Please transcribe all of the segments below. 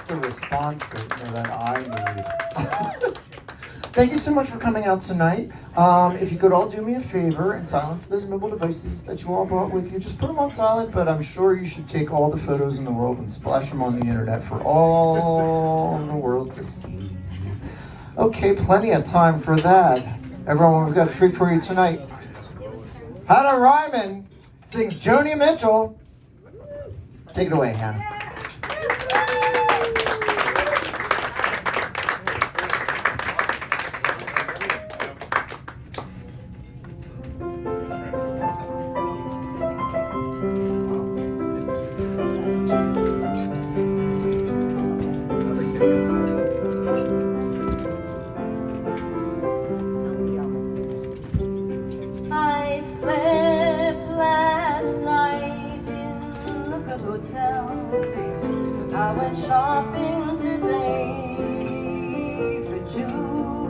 the response that I need. Thank you so much for coming out tonight. If you could all do me a favor and silence those mobile devices that you all brought with you, just put them on silent, but I'm sure you should take all the photos in the world and splash them on the internet for all the world to see. Okay, plenty of time for that. Everyone, we've got a treat for you tonight. Hannah Reimann sings Joni Mitchell. Take it away, Hannah. I slept last night in a good hotel. I went shopping today for jewels.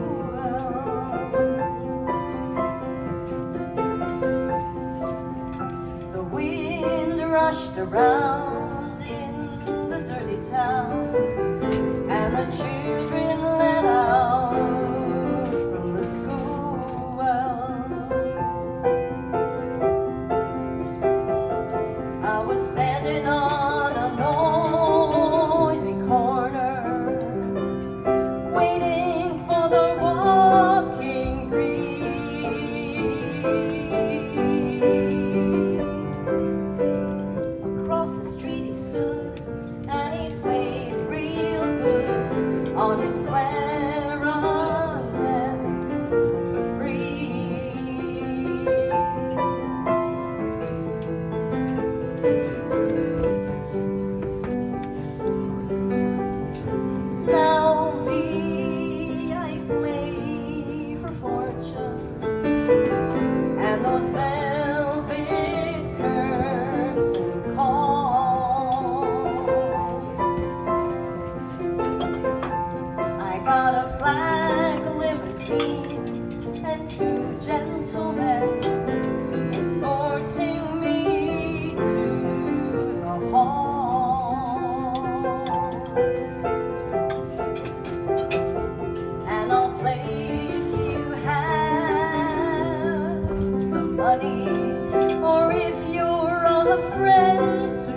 The wind rushed around in the dirty town, and the children let out from the school wells. I was standing on a noisy corner, waiting for the walking breeze. Across the street he stood, and he played real good on his clarinet for free. Now me, I play for fortunes and those velvet curtain calls. I got a black limousine and two gentlemen escorting me to the halls. And I'll play if you have the money, or if you're a friend to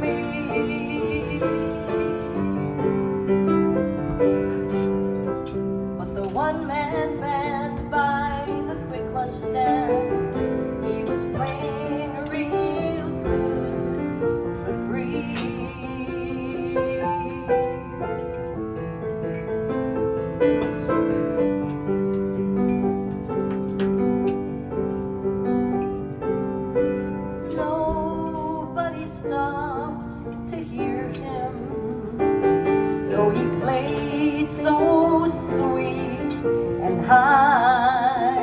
me. But the one-man band by the quick lunch stand, he was playing real good for free. Nobody stopped to hear him, though he played so sweet and high.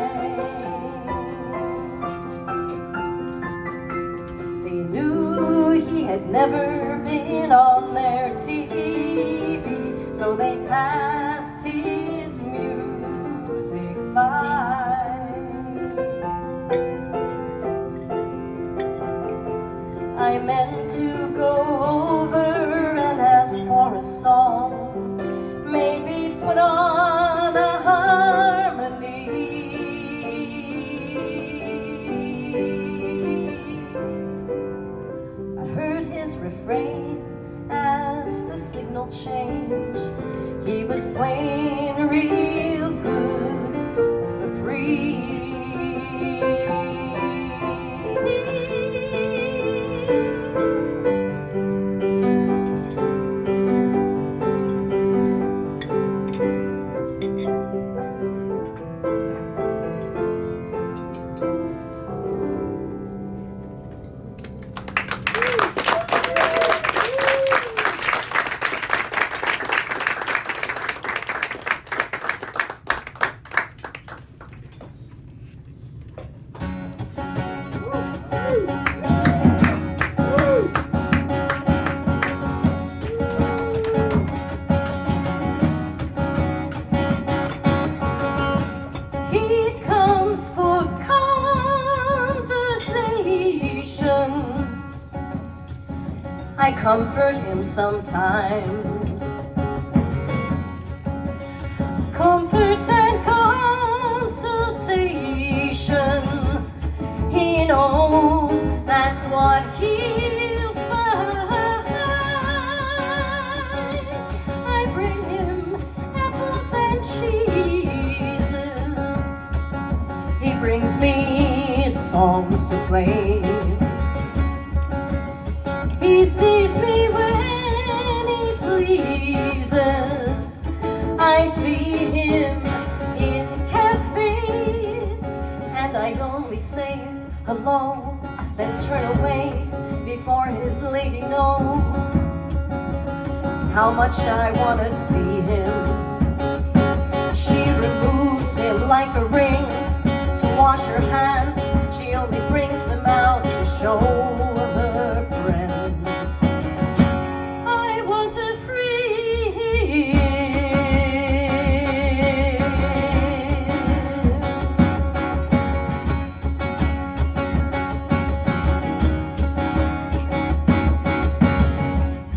They knew he had never been on their TV, so they passed his music by. I meant to go over and ask for a song, maybe put on a harmony. I heard his refrain as the signal changed. He was playing real good for free. I comfort him sometimes, songs to play. He sees me when he pleases. I see him in cafes, and I only say hello, then turn away before his lady knows how much I want to see him. She removes him like a ring to wash her hands. She only brings him out to show her friends. I want to free him.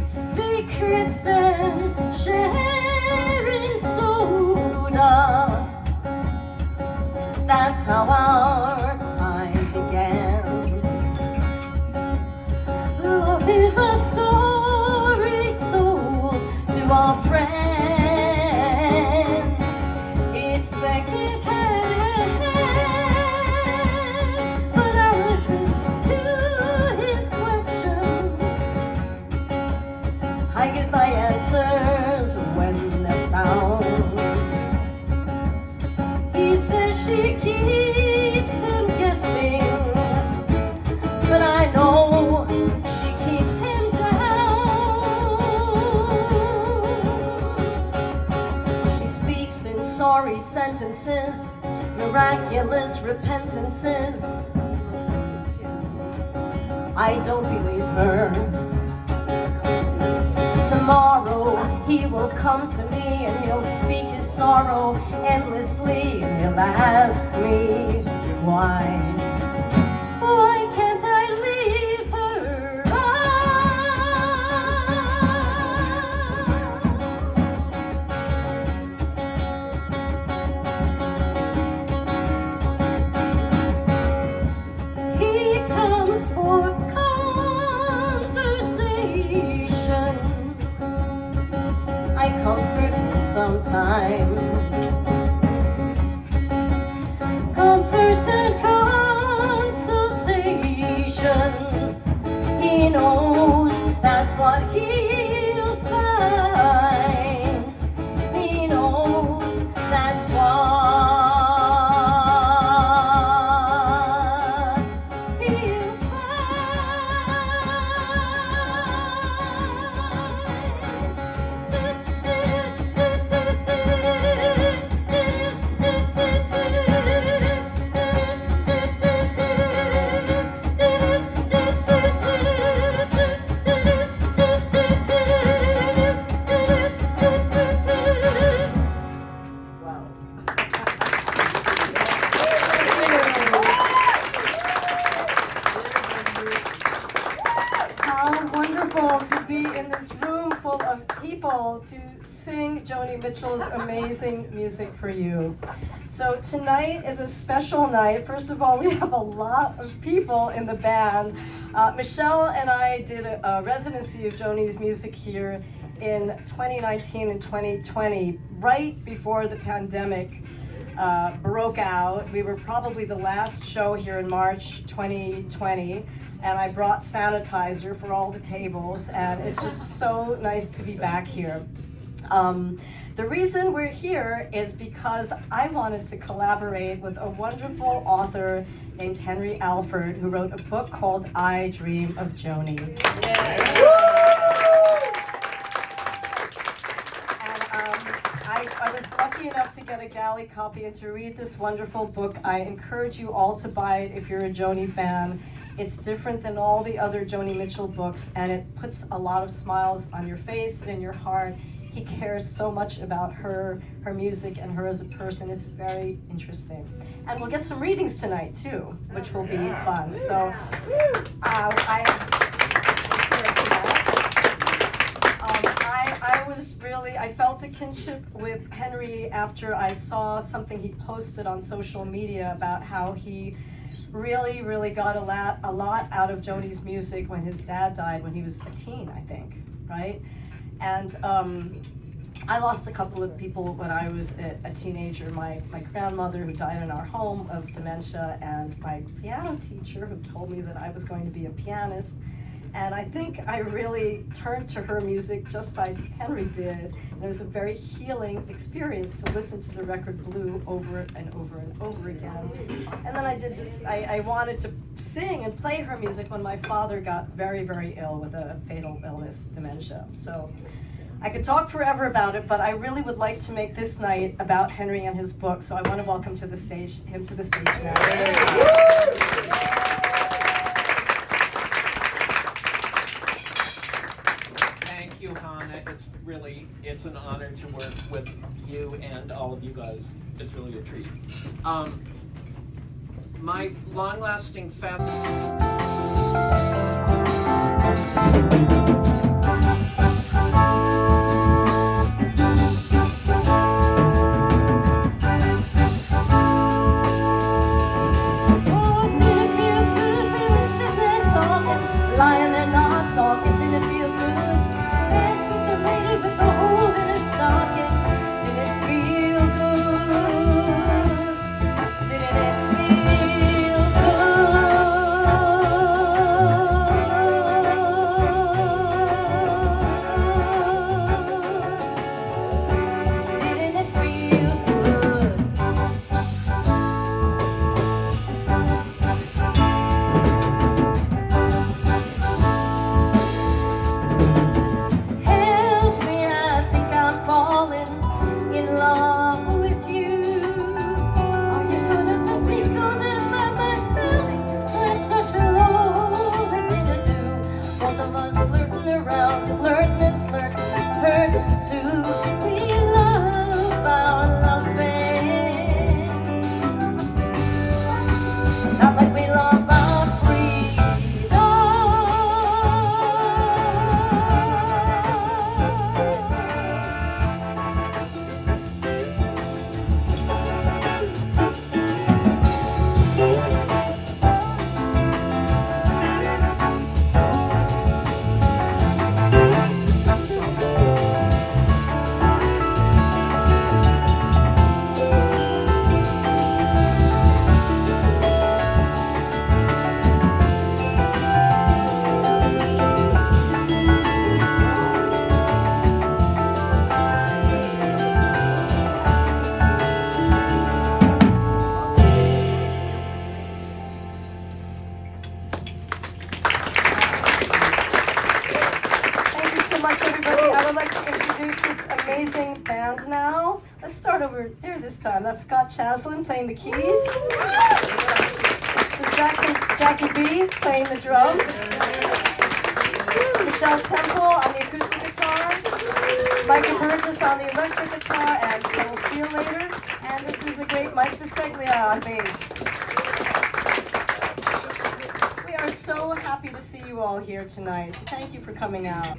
Secrets and sharing soda. That's how our time began. Love is a story told to our friend. It's secondhand, but I listen to his questions. I get my answers when they're found. He says she keeps him guessing, but I know she keeps him down. She speaks in sorry sentences, miraculous repentances. I don't believe her. Tomorrow he will come to me and he'll speak his sorrow endlessly, and he'll ask me why. Why can't I leave her? He comes for conversation. I comfort him sometimes. Comfort and consultation. He knows that's what he'll find. He knows that's what he'll How wonderful to be in this room full of people to sing Joni Mitchell's amazing music for you. So tonight is a special night. First of all, we have a lot of people in the band. Michelle and I did a residency of Joni's music here in 2019 and 2020, right before the pandemic broke out. We were probably the last show here in March 2020, and I brought sanitizer for all the tables, and it's just so nice to be back here. The reason we're here is because I wanted to collaborate with a wonderful author named Henry Alford, who wrote a book called I Dream of Joni. I was lucky enough to get a galley copy and to read this wonderful book. I encourage you all to buy it if you're a Joni fan. It's different than all the other Joni Mitchell books, and it puts a lot of smiles on your face and in your heart. He cares so much about her music, and her as a person. It's very interesting. And we'll get some readings tonight too, which will be fun. So I felt a kinship with Henry after I saw something he posted on social media about how he really got a lot out of Joni's music when his dad died when he was a teen, I think, right? And I lost a couple of people when I was a teenager. My grandmother, who died in our home of dementia, and my piano teacher, who told me that I was going to be a pianist. And I think I really turned to her music just like Henry did. And it was a very healing experience to listen to the record Blue over and over and over again. And then I did this, I wanted to sing and play her music when my father got very, very ill with a fatal illness, dementia. So I could talk forever about it, but I really would like to make this night about Henry and his book. So I want to welcome him to the stage now. Thank you, Hannah. It's an honor to work with you and all of you guys. It's really a treat. My long-lasting lying there not talking, didn't feel good. Dance with the lady with the hole in her stocking. Did it feel good? Didn't it feel good? Didn't it feel good? Now, let's start over there this time. That's Scott Chaslin playing the keys. This is Jackie B playing the drums. Michelle Temple on the acoustic guitar. Micah Burgess on the electric guitar, and Bill Seal later. And this is the great Mike Biseglia on bass. We are so happy to see you all here tonight. So thank you for coming out.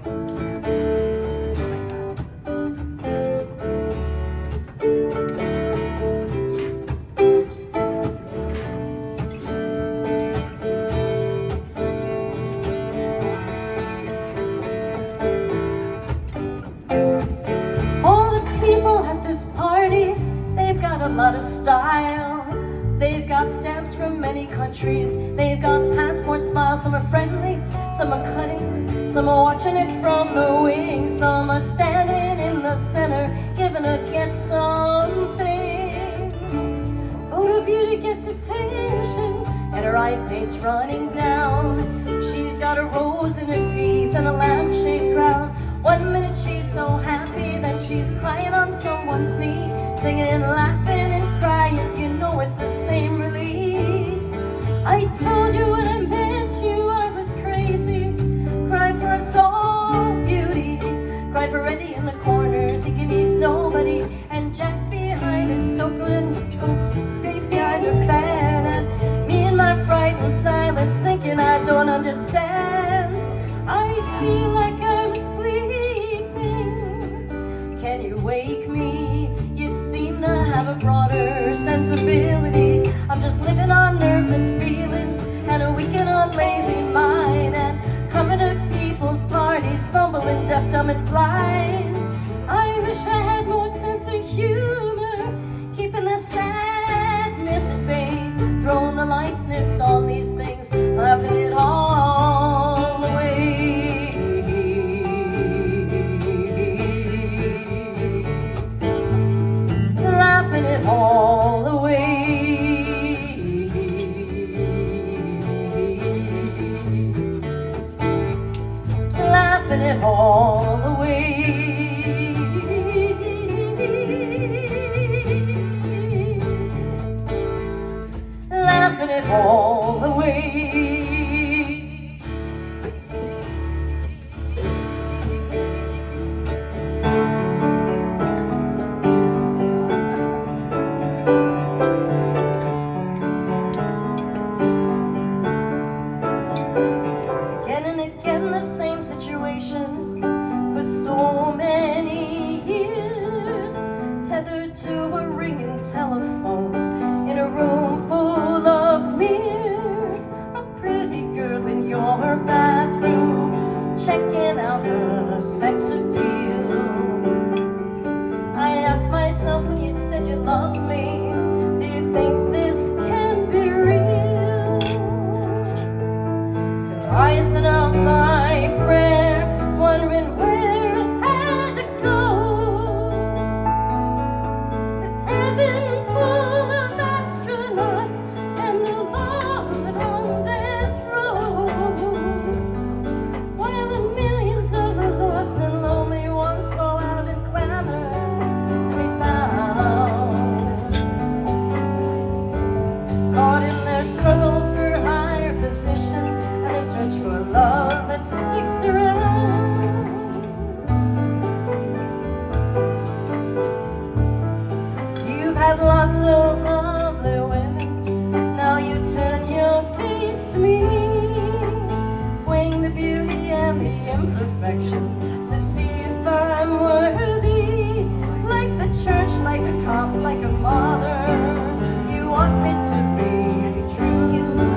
A lot of style. They've got stamps from many countries. They've got passport smiles. Some are friendly, some are cutting, some are watching it from the wings. Some are standing in the center, giving a get something. Photo beauty gets attention, and her eye paint's running down. She's got a rose in her teeth and a lampshade crown. 1 minute she's so happy, then she's crying on someone's knee, singing, laughing and crying, you know it's the same release. I told you when I met you I was crazy. Cry for us all, beauty. Cry for Eddie in the corner, thinking he's nobody, and Jack behind his Stokeland face behind her fan, and me in my frightened silence, thinking I don't understand. I feel like I'm sleeping. Can you wake me? You seem to have a broader sensibility. I'm just living on nerves and feelings, and a weekend on lazy mind, and coming to people's parties, fumbling, deaf, dumb, and blind. I wish I had more sense of humor, keeping the sadness at bay, throwing the lightness on these things, laughing it all away. Laughing it all away. Laughing it all away. Laughing it all away. Again and again the same situation for so many years, tethered to a ringing telephone in a room full of mirrors, a pretty girl in your bathroom checking out her sex appeal. I asked myself when you said you loved me, do you think this can be real? Still rising up my prayer, wondering where it had to go. With heaven full of astronauts and the Lord on death row, while the millions of those lost and lonely ones call out and clamor to be found, caught in their struggle for higher position and their search for love that sticks around. You've had lots of lovely women, now you turn your face to me, weighing the beauty and the imperfection to see if I'm worthy. Like the church, like a cop, like a mother, you want me to be truthful.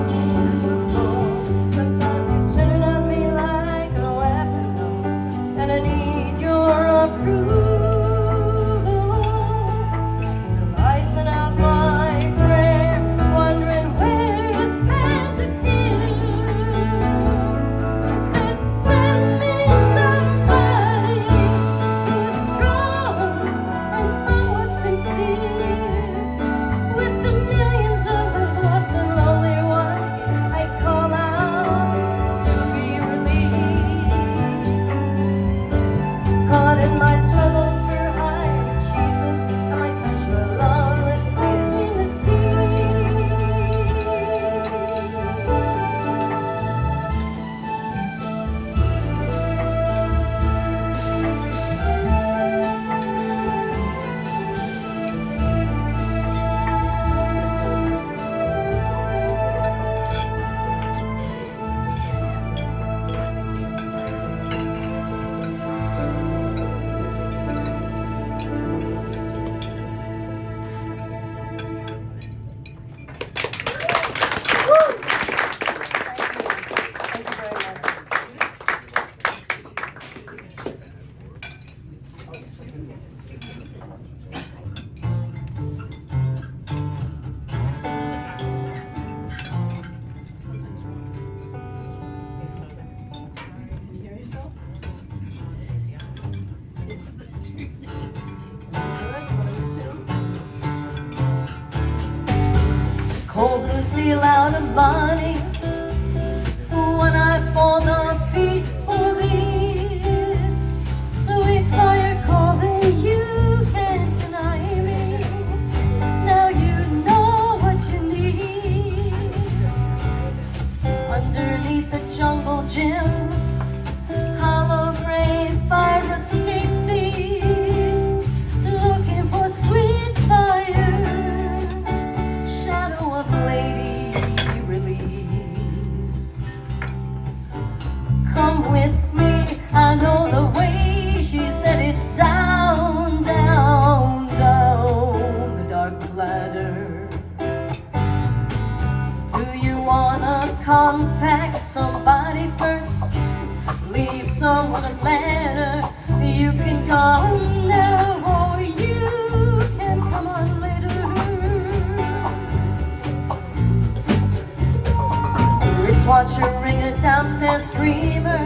Sometimes you turn on me like a weapon, and I need your approval. Still icing out my prayer, wondering where it had to kill. I said, send me somebody who's strong and somewhat sincere. With the millions of those lost and lonely ones, I call out to be released. Caught in my struggle for higher achievement and my search for love that don't seem to see. Thank you very much. You hear yourself? It's the two. Cold blue steel out of body when I fall the beat police. Sweet fire calling, you can't deny me. Now you know what you need. Underneath the jungle gym, hollow grave, fire escape thief, looking for sweet fire, shadow of lady release. dreamer.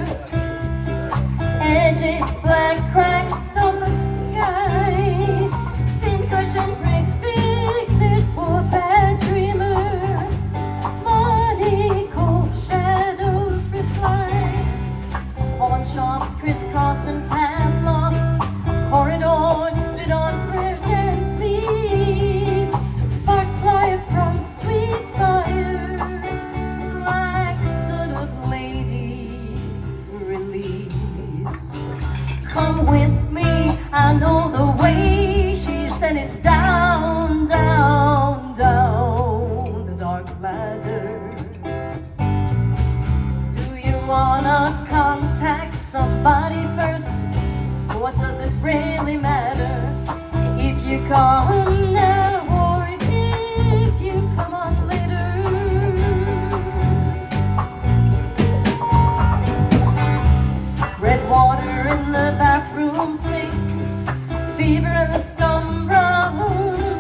Edgy black cracks of the sky, thin cushion brick fixed it for a bad dreamer. Money cold shadows reply, pawn shops crisscrossed and padlocked, corridors spit on prayers and pleas. Sparks fly from sweet fire, like sort of lady release. Come with me, I know the way, she said. It's down, down, down the dark ladder. Do you wanna contact somebody first? What does it really matter if you come now or if you come on later? Red water in the bathroom sink, fever in the scum brown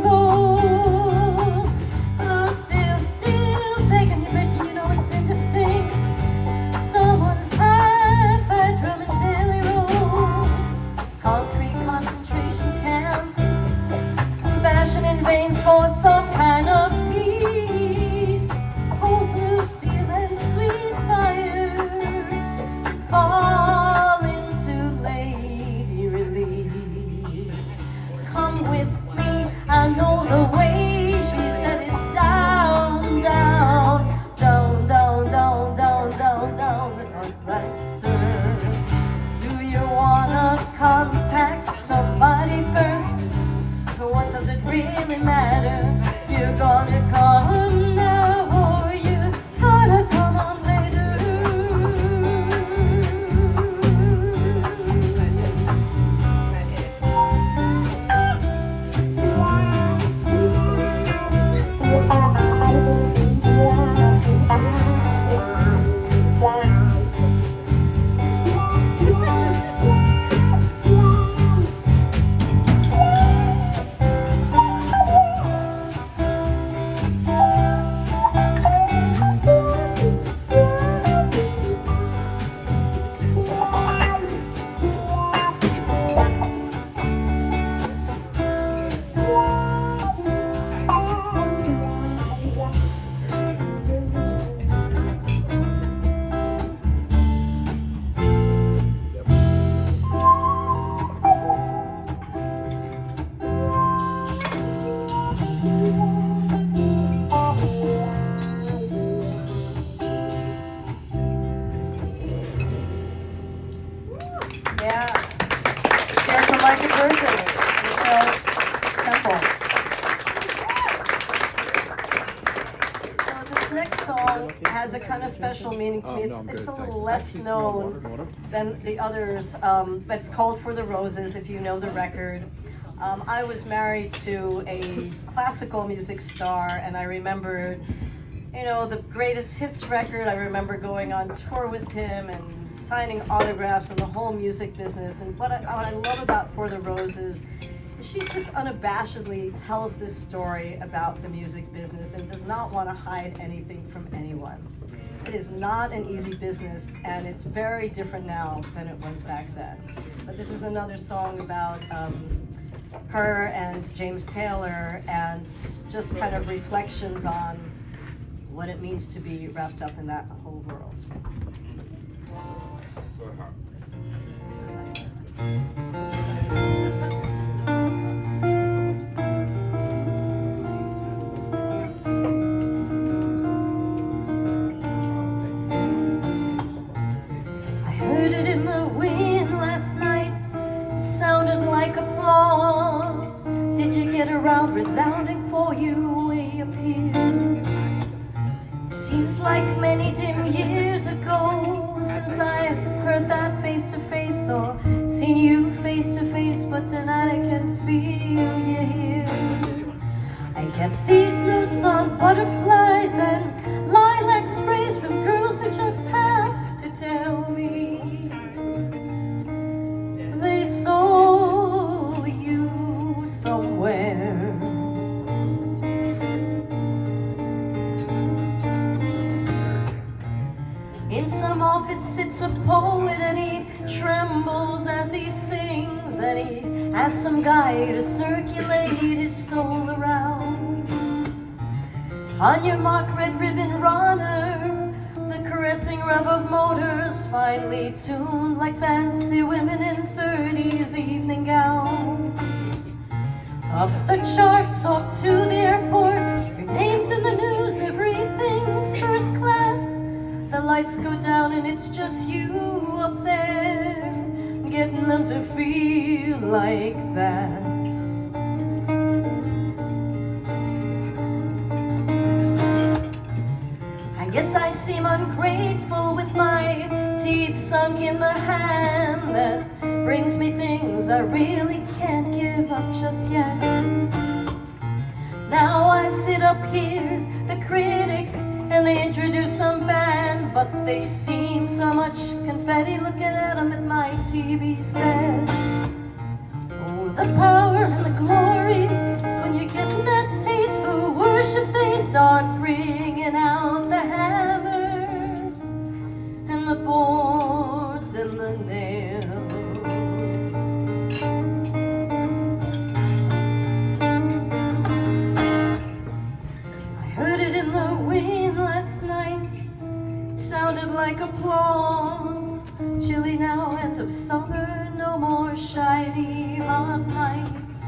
bowl. Blue still begging you, making you know it's indistinct. Someone's high-fi drum and jelly roll, concrete concentration camp, bashing in veins for some kind of peace. Cold blue steel and sweet fire fall into lady release. Come with me, I know the way, she said. It's down, down, down, down, down, down, down, down the dark ladder. Do you wanna contact somebody first? What does it really matter? You're gonna come now or you're gonna come on later. Yeah. Share from Micah Burgess, Michelle Temple. So this next song has a kind of special meaning to me. It's a little less known than the others, but it's called For the Roses, if you know the record. I was married to a classical music star, and I remembered, you know, the greatest hits record. I remember going on tour with him and signing autographs and the whole music business. And what I love about For the Roses is she just unabashedly tells this story about the music business and does not want to hide anything from anyone. It is not an easy business, and it's very different now than it was back then. But this is another song about her and James Taylor, and just kind of reflections on what it means to be wrapped up in that whole world. I heard it in the wind last night. It sounded like applause. Did you get around resounding for you way up here? Seems like many dim years ago since I heard that face to face, or seen you face to face, but tonight I can feel you here. I get these notes on butterflies and lilac sprays from girls who just have to tell me they saw you somewhere. In some office, it's Ask some guy to circulate his soul around. On your mock red ribbon runner, the caressing rev of motors finely tuned like fancy women in 30s evening gowns. Up the charts, off to the airport, your name's in the news, everything's first class. The lights go down and it's just you up there, getting them to feel like that. I guess I seem ungrateful with my teeth sunk in the hand that brings me things I really can't give up just yet. Now I sit up here, the critic, and they introduce some band, but they seem so much confetti looking at them at my TV set. Oh, the power and the glory is when you're getting that taste for worship. They start bringing out the hammers and the boards and the nails. I heard it in the wind last night. It sounded like applause. Chilly now, end of summer, no more shiny hot nights.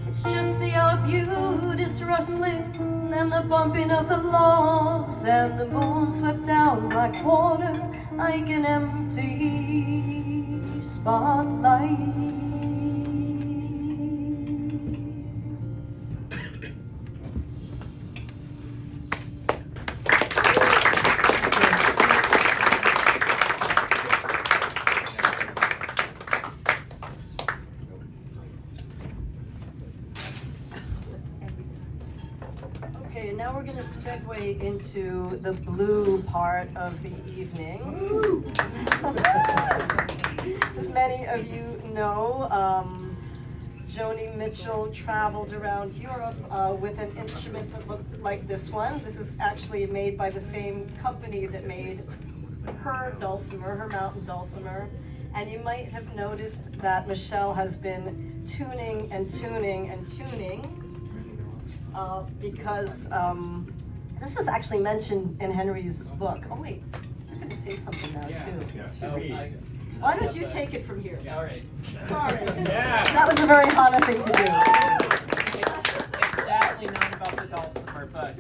It's just the arbutus rustling and the bumping of the logs, and the moon swept down my quarter like an empty spotlight. Okay, now we're going to segue into the blue part of the evening. As many of you know, Joni Mitchell traveled around Europe with an instrument that looked like this one. This is actually made by the same company that made her dulcimer, her mountain dulcimer. And you might have noticed that Michelle has been tuning and tuning and tuning. Because this is actually mentioned in Henry's book. Oh wait, you're going to say something now too. Why don't you take it from here? All right. Sorry. Yeah. That was a very Hana thing to do. It's sadly not about the dulcimer, but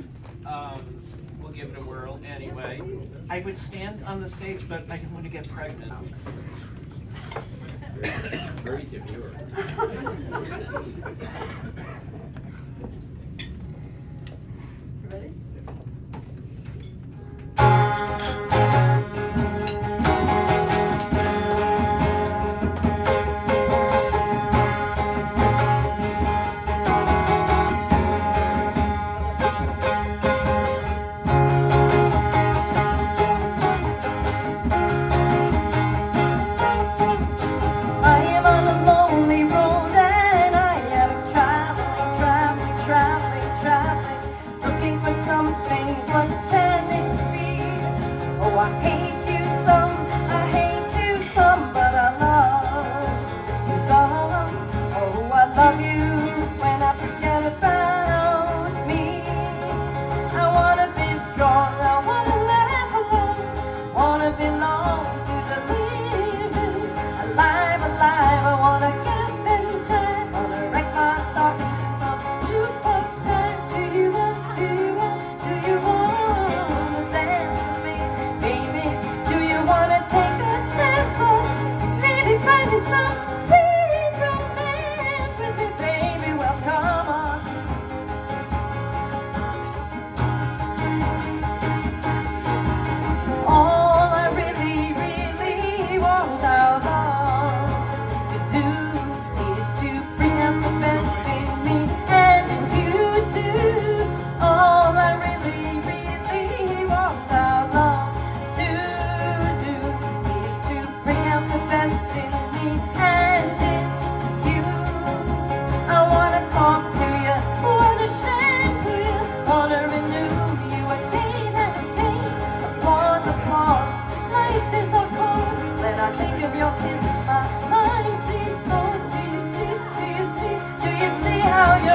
we'll give it a whirl anyway. I would stand on the stage, but I didn't want to get pregnant. Very demure. Ready? I am on a lonely road and I have traveled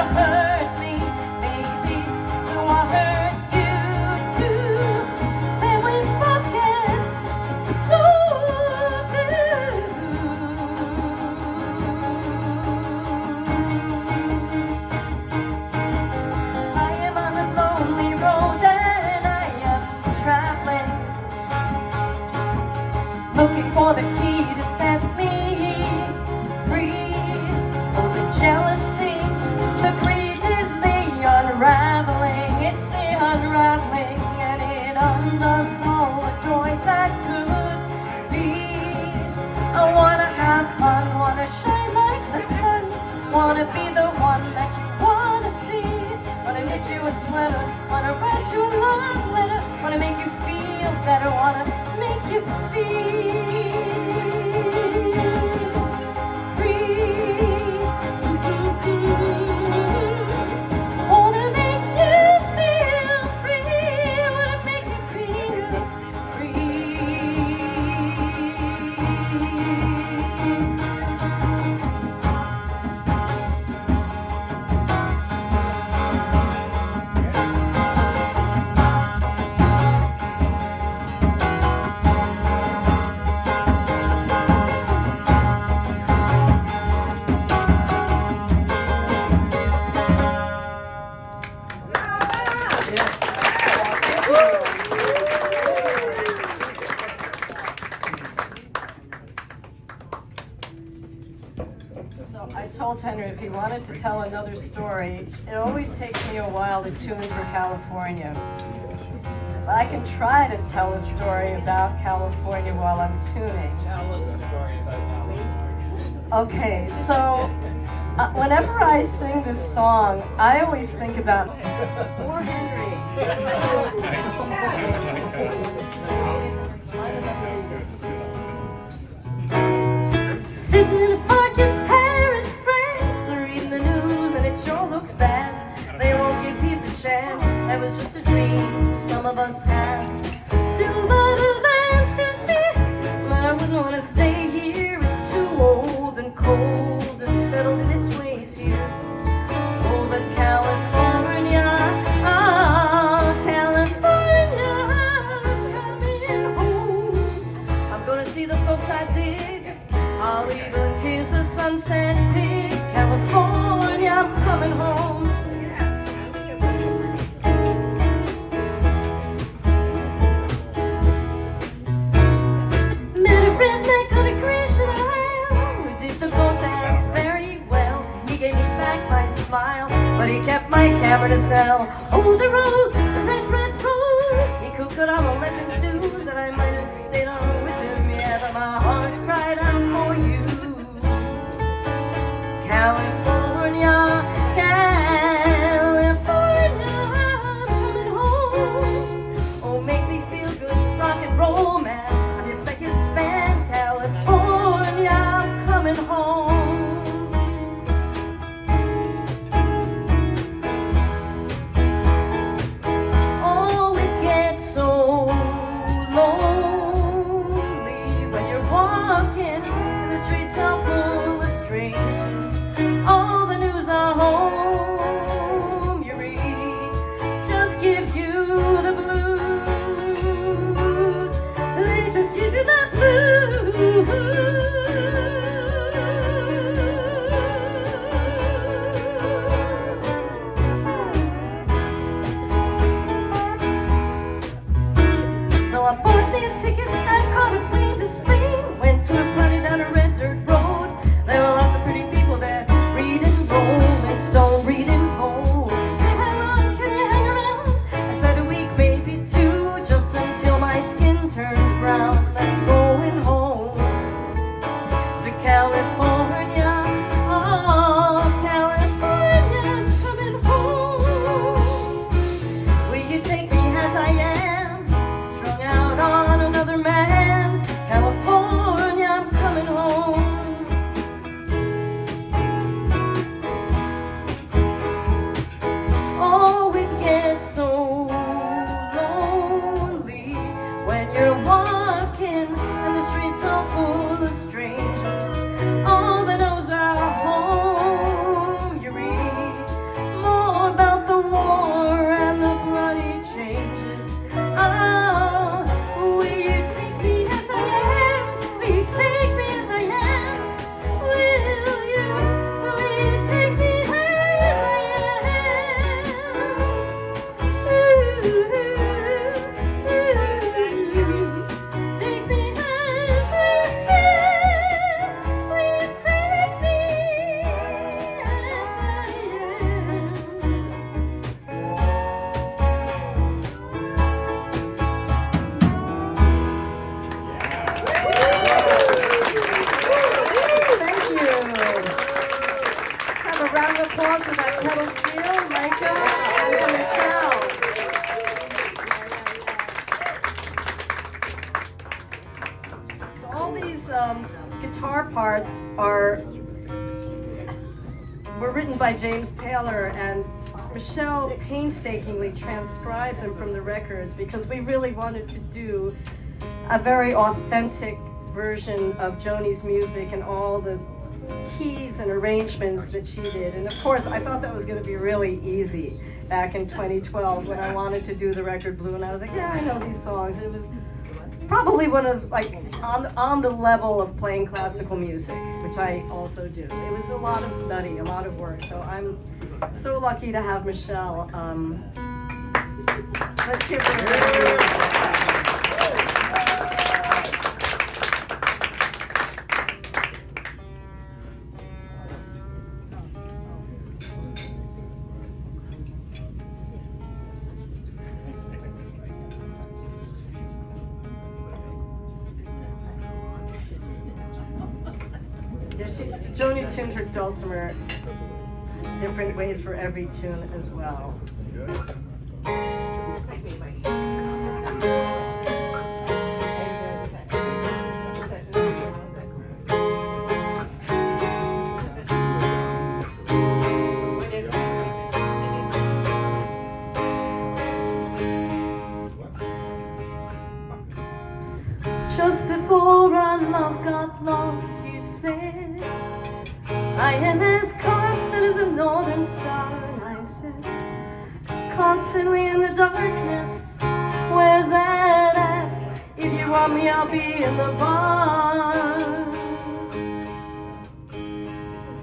hurt me, baby, so I hurt you too. And we both get so blue. I am on a lonely road and I am traveling, looking for the key to set me free. Oh, the jealousy, the greed is the unraveling. It's the unraveling, and it undoes all the joy that could be. I wanna have fun, wanna shine like the sun, wanna be the one that you wanna see. Wanna knit you a sweater, wanna write you a love letter, wanna make you feel better, wanna make you feel free. Wanna make you feel free, wanna make you feel free. So I told Henry if he wanted to tell another story, it always takes me a while to tune for California. But I can try to tell a story about California while I'm tuning. Tell us a story about California. Okay, so whenever I sing this song, I always think about poor Henry. Sitting in a park in Paris, France, reading the news, and it sure looks bad. They won't give peace a chance. That was just a dream some of us had. Still a lot of lands to see, but I wouldn't want to stay here. It's too old and cold and settled in its ways here. Oh, but California, California, I'm coming home. I'm gonna see the folks I dig. I'll even kiss the sunset peak. California, I'm coming home. Met a redneck on a Grecian isle. We did the boat dance very well. He gave me back my smile, but he kept my camera to sell. Oh, the road, the red, red road. He cooked good omelets and stews, and I might have stayed on with him. Yeah, but my heart cried out for you. California, California, I'm coming home. Oh, make me feel good, rock and roll, man. I'm your biggest fan. California, I'm coming home. Oh, it gets so lonely when you're walking and the streets are full of strangers. Oh, applause for that pedal steel, Micah, and for Michelle. All these guitar parts were written by James Taylor, and Michelle painstakingly transcribed them from the records because we really wanted to do a very authentic version of Joni's music and all the keys and arrangements that she did. And of course, I thought that was going to be really easy back in 2012 when I wanted to do the record Blue, and I was like, yeah, I know these songs. It was probably one of, like, on the level of playing classical music, which I also do. It was a lot of study, a lot of work, so I'm so lucky to have Michelle. Let's give her a round. Joni tuned her dulcimer different ways for every tune as well. Just before our love got lost, you said, I am as constant as a northern star. And I said, constantly in the darkness, where's that at? If you want me, I'll be in the bar.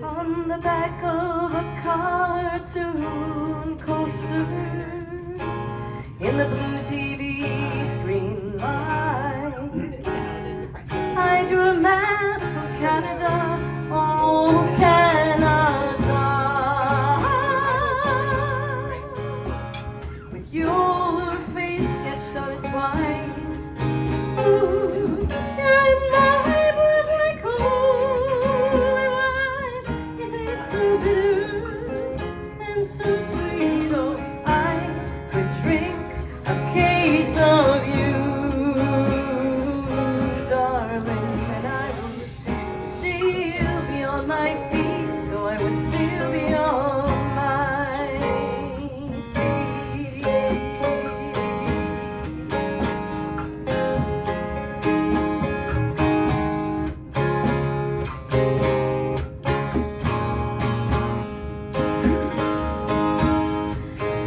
On the back of a cartoon coaster, in the blue TV screen light, I drew a map of Canada, oh Canada, with your face sketched on it twice. Ooh, you're in my blood like holy wine. It tastes so bitter and so sweet. Oh, I could drink a case of you, my feet, so I would still be on my feet.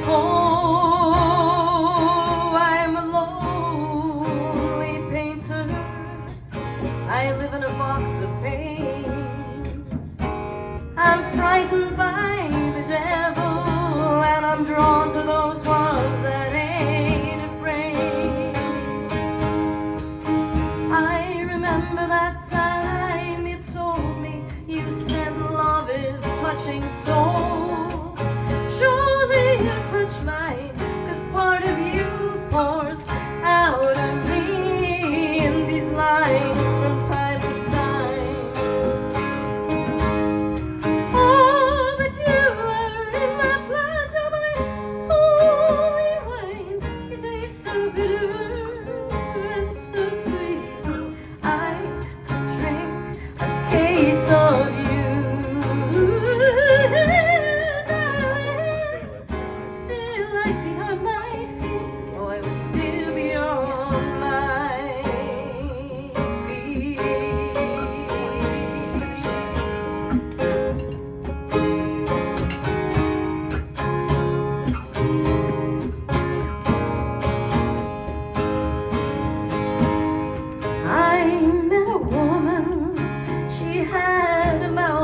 Oh, I'm a lonely painter. I live in a box of paint. I'm frightened by the devil, and I'm drawn to those ones that ain't afraid. I remember that time you told me you said love is touching souls. Surely you'll touch mine, 'cause part of you pours out of me in these lines from time to time.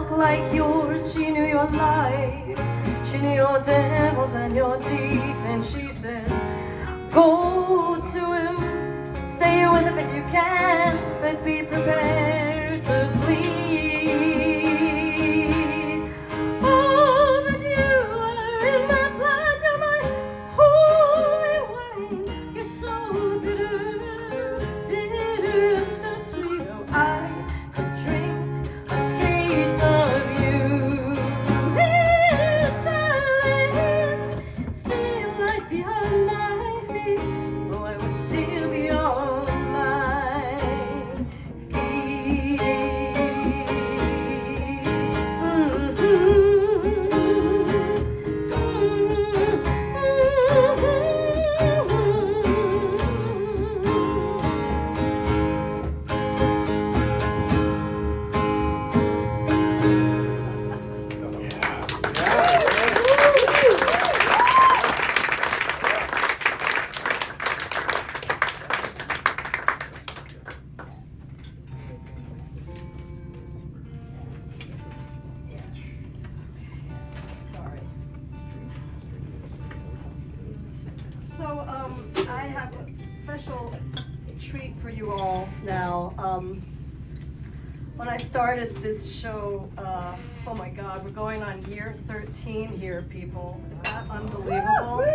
Like yours, she knew your life, she knew your devils and your deeds, and she said, go to him, stay with him if you can, but be prepared to bleed. Oh, that you are in my blood, you're my holy wine, you're so bitter, bitter and so sweet. Oh, I could drink a case of you. I have a special treat for you all now. When I started this show, oh my God, we're going on year 13 here, people. Is that unbelievable?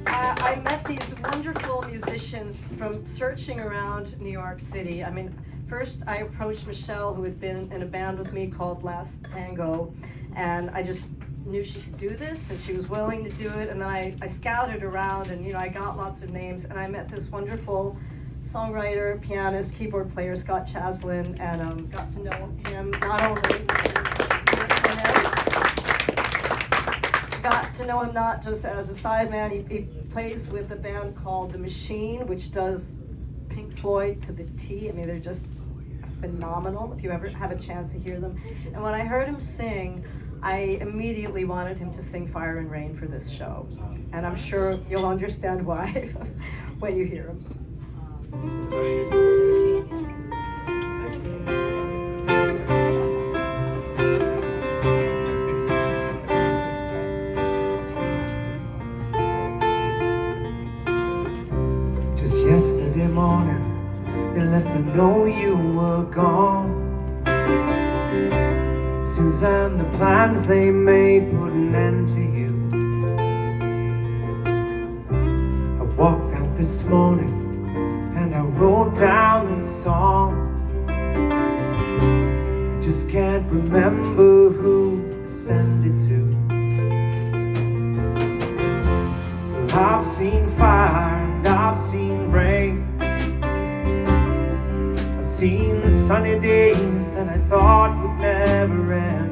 I met these wonderful musicians from searching around New York City. I mean, first I approached Michelle, who had been in a band with me called Last Tango, and I just knew she could do this, and she was willing to do it. And then I scouted around, and I got lots of names, and I met this wonderful songwriter, pianist, keyboard player, Scott Chaslin, and got to know him not only got to know him not just as a sideman. He plays with a band called The Machine, which does Pink Floyd to the T. I mean, they're just phenomenal if you ever have a chance to hear them. And when I heard him sing, I immediately wanted him to sing Fire and Rain for this show. And I'm sure you'll understand why when you hear him. Just yesterday morning, they let me know you were gone. Suzanne, the plans they made put an end to you. I walked out this morning and I wrote down this song. I just can't remember who I sent it to. Well, I've seen fire and I've seen rain. I've seen the sunny days that I thought would never end.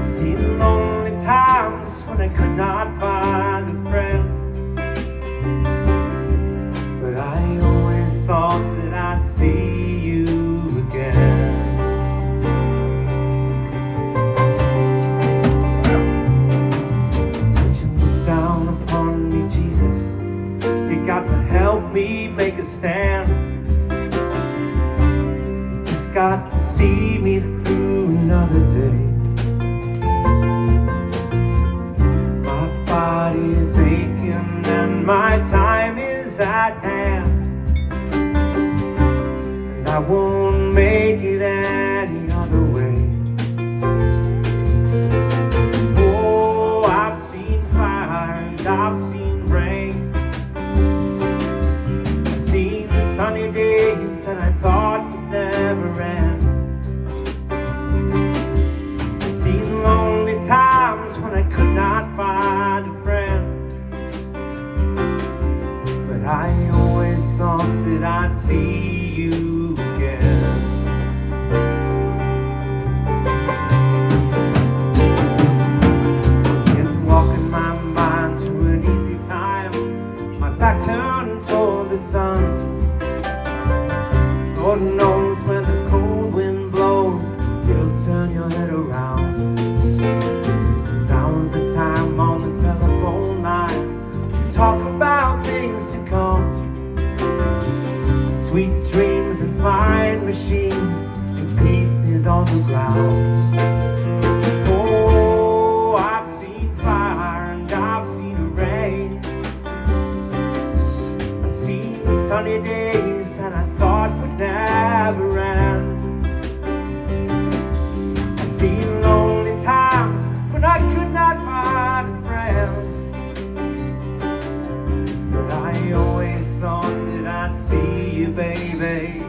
I've seen lonely times when I could not find a friend. But I always thought that I'd see you again. Would you look down upon me, Jesus? You got to help me make a stand. You just got to see me through another day. My body is aching and my time is at hand, and I won't make it any other way. Oh, I've seen fire and I've seen rain. I've seen the sunny days that I thought would never end. I've seen lonely times when I could not find a friend. But I always thought that I'd see you again. Been walking my mind to an easy time, my back turned toward the sun. Lord knows when the cold wind blows, it'll turn your head around. There's hours of time on the telephone line to talk about things to come. Sweet dreams and fine machines and pieces on the ground. Oh, I've seen fire and I've seen rain. I've seen the sunny days that I thought would never end. I've seen lonely times when I could not find a friend. But I always thought that I'd see you, baby,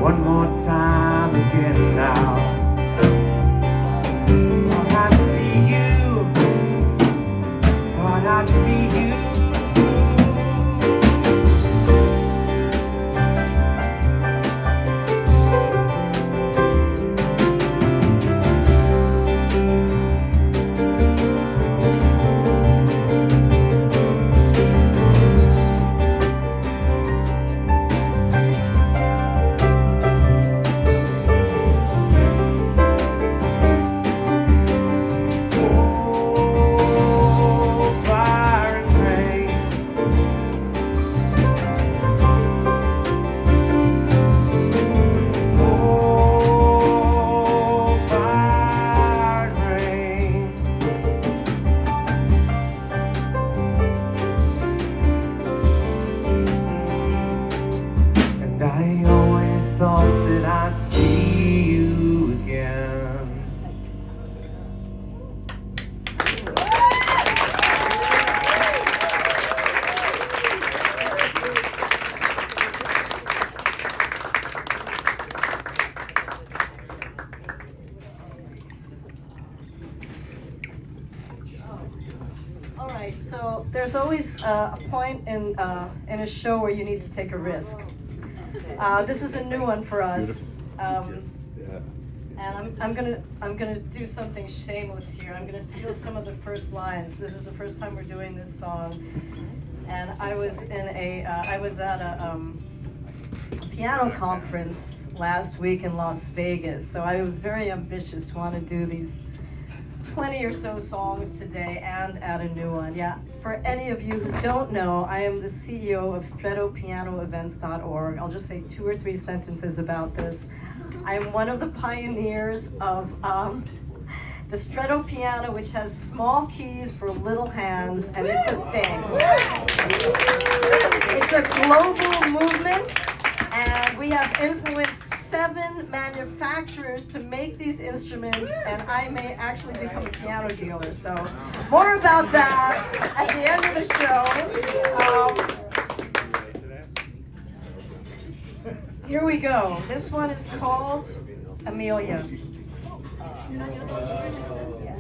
one more time again now. So there's always a point in a show where you need to take a risk. This is a new one for us. And I'm gonna do something shameless here. I'm gonna steal some of the first lines. This is the first time we're doing this song, and I was at a piano conference last week in Las Vegas. So I was very ambitious to want to do these 20 or so songs today and add a new one. Yeah. For any of you who don't know, I am the CEO of StrettoPianoEvents.org. I'll just say 2 or 3 sentences about this. I am one of the pioneers of the Stretto piano, which has small keys for little hands, and it's a thing. It's a global movement, and we have influenced 7 manufacturers to make these instruments, and I may actually become a piano dealer. So more about that at the end of the show. Here we go. This one is called Amelia. No,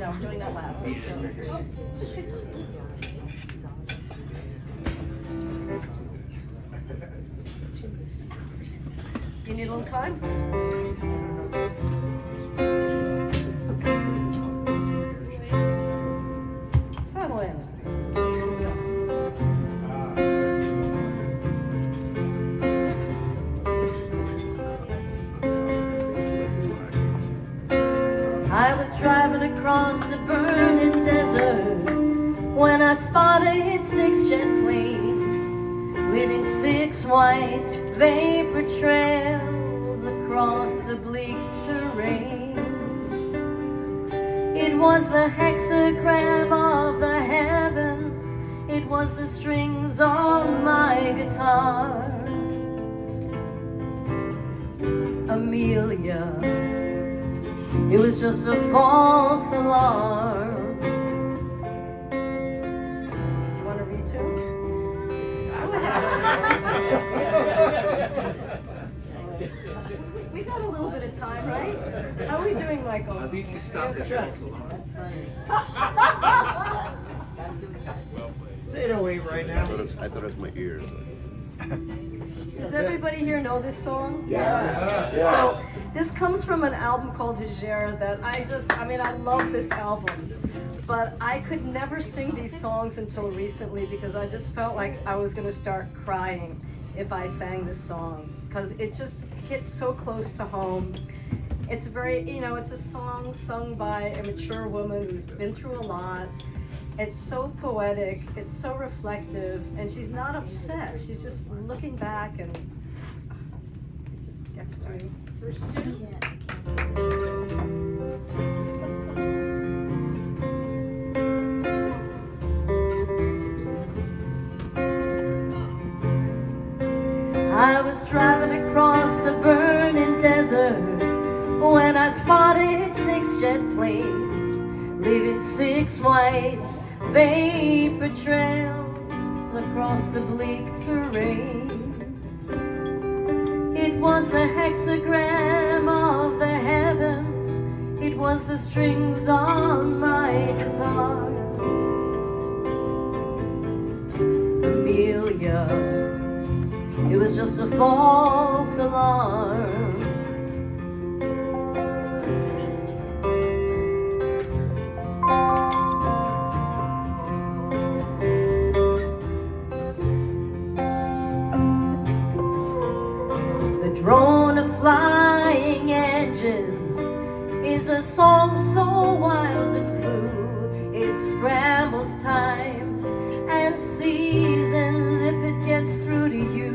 I'm doing that last. You need a little time? Settle in. I was driving across the burning desert when I spotted 6 jet planes, leaving 6 white vapor trails across the bleak terrain. It was the hexagram of the heavens, it was the strings on my guitar. Amelia, it was just a false alarm. Do you want to retune? We got a little bit of time, right? How are we doing, Michael? At least you stopped the false alarm. It's 8:08 right now. I thought it was my ears. Does everybody here know this song? Yeah. So this comes from an album called Hegère that I love this album. But I could never sing these songs until recently because I just felt like I was gonna start crying if I sang this song. Because it just hits so close to home. It's very, it's a song sung by a mature woman who's been through a lot. It's so poetic, it's so reflective, and she's not upset. She's just looking back and it just gets to me. First tune? I was driving across the burning desert when I spotted 6 jet planes, leaving 6 white vapor trails across the bleak terrain. It was the hexagram of the heavens, it was the strings on my guitar. Amelia, it was just a false alarm. The drone of flying engines is a song so wild and blue. It scrambles time and seasons if it gets through to you.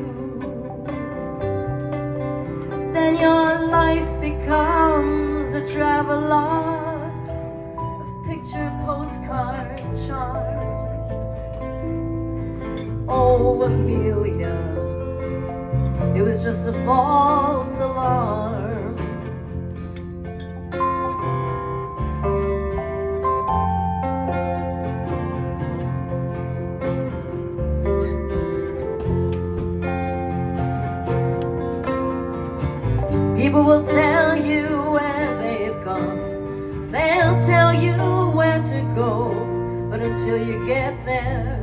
Then your life becomes a travelogue of picture postcard charms. Oh, Amelia, it was just a false alarm. People will tell you where they've gone, they'll tell you where to go, but until you get there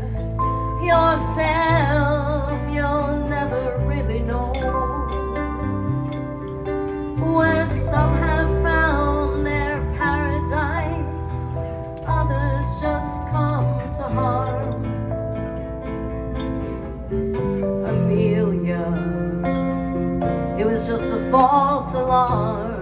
yourself, you'll never really know. Where some have found their paradise, others just come to harm. Amelia, it was just a false alarm.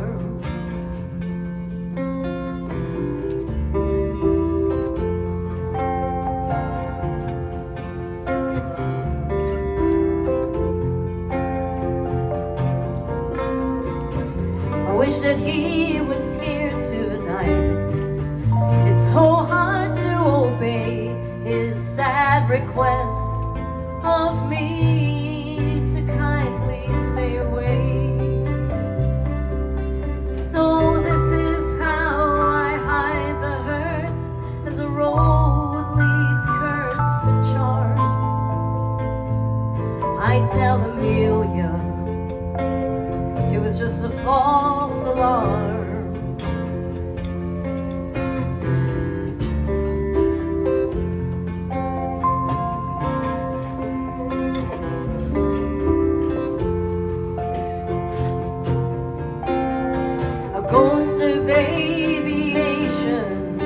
Wish that he was here tonight. It's so hard to obey his sad request of me to kindly stay away. So this is how I hide the hurt, as the road leads cursed and charmed. I tell Amelia it was just a false alarm. A ghost of aviation,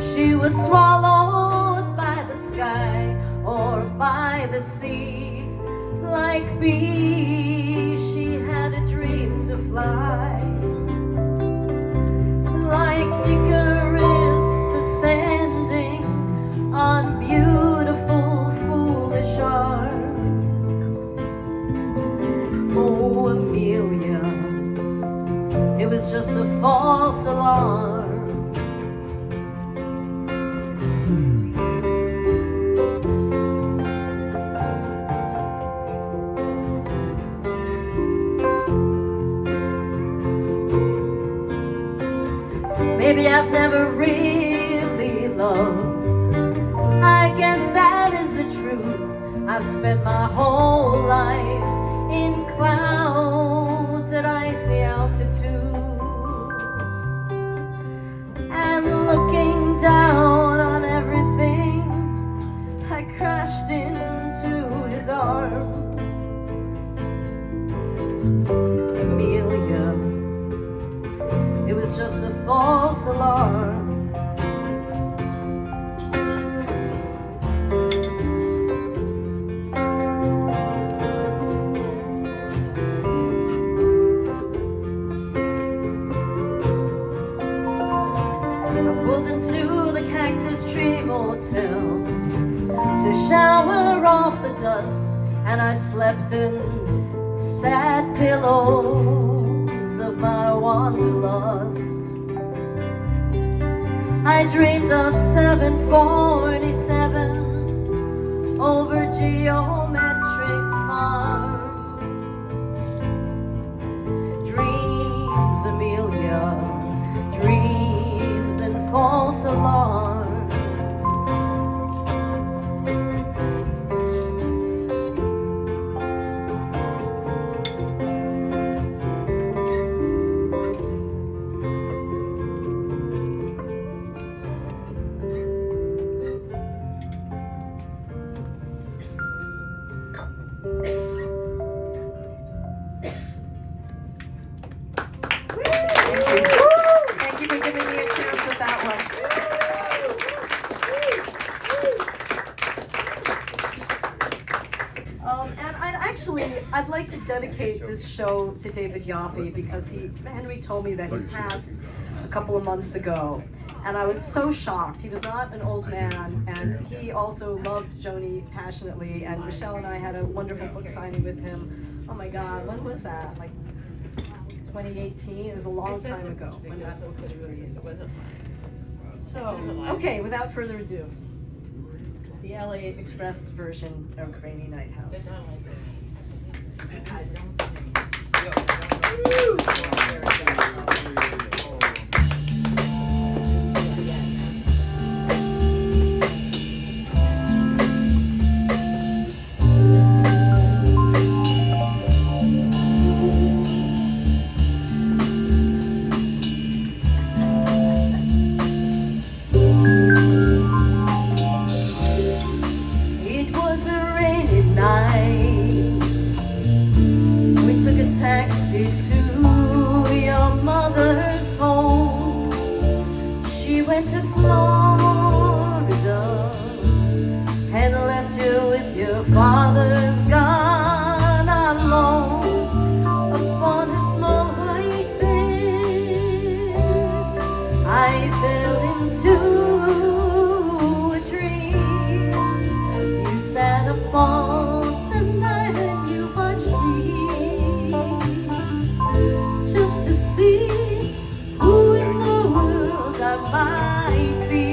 she was swallowed by the sky or by the sea. Like me, she had a dream to fly. Like Icarus ascending on beautiful, foolish arms. Oh, Amelia, it was just a false alarm. Maybe I've never really loved. I guess that is the truth. I've spent my whole life in clouds at icy altitudes, and looking down on everything, I crashed into his arms. Amelia, it was just a false alarm. I pulled into the Cactus Tree Motel to shower off the dust, and I slept in sad pillows of my wanderlust. I dreamed of 747s over geometric farms. Dreams, Amelia, dreams and false alarms. Thank you for giving me a chance with that one. And I'd like to dedicate this show to David Yaffe, because Henry told me that he passed a couple of months ago. And I was so shocked. He was not an old man, and he also loved Joni passionately. And Michelle and I had a wonderful book signing with him. Oh my God, when was that? Like 2018? It was a long time ago when that book was released. So, okay, without further ado, the LA Express version of Rainy Night House. I fell into a dream. You sat upon the night and you watched me, just to see who in the world I might be.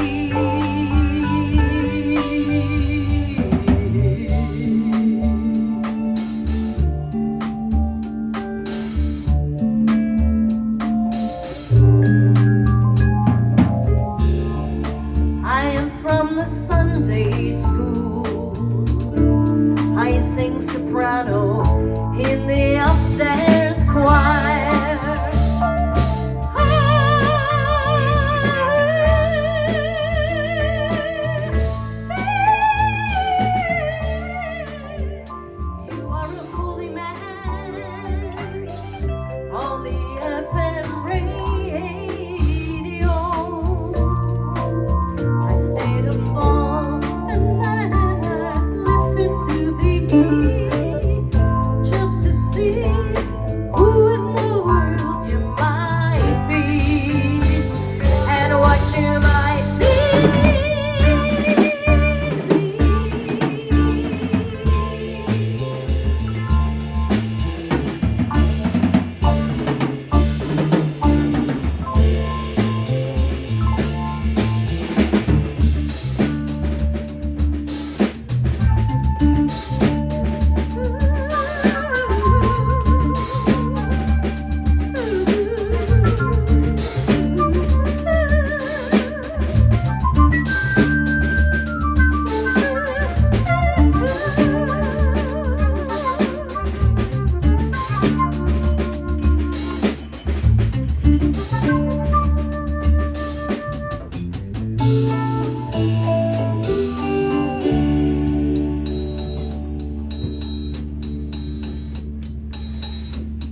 I am from the Sunday school. I sing soprano in the upstairs choir. You are a holy man on the FM radio. I stayed up all the night and I listened to thee, just to see who in the world you might be and what you might be.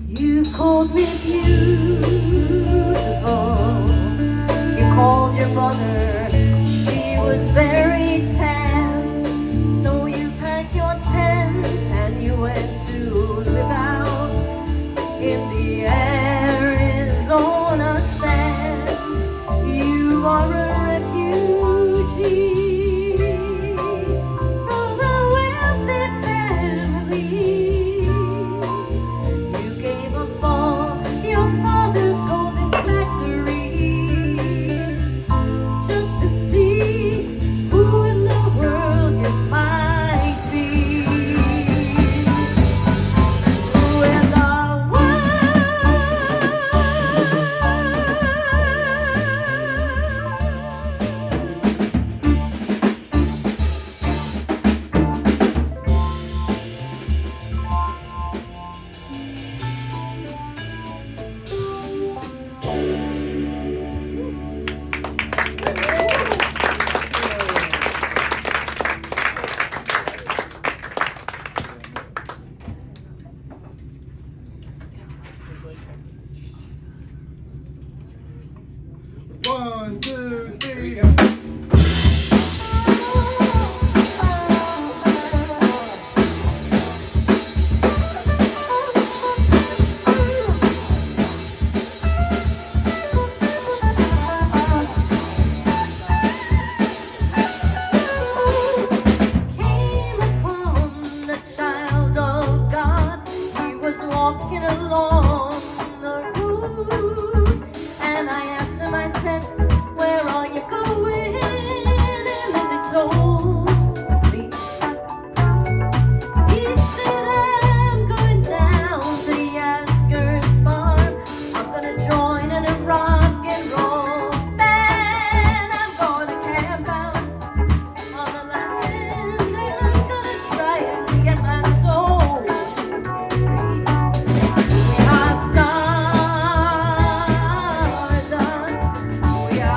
You called me beautiful. You called your mother, she was very tan. So you packed your tent and you went to live out in the Arizona sand. You are a refugee from a wealthy family. You gave up all your father's golden factories, just to see who in the world you might be. Who in the One, two, three. Came upon the child of God. He was walking along the road, and I asked him, I said, where are you going? And as he told me, he said, I'm going down to Yasgur's farm. I'm gonna join in a rock and roll band. I'm gonna camp out on the land, and I'm gonna try and get my soul free. We are stardust. We are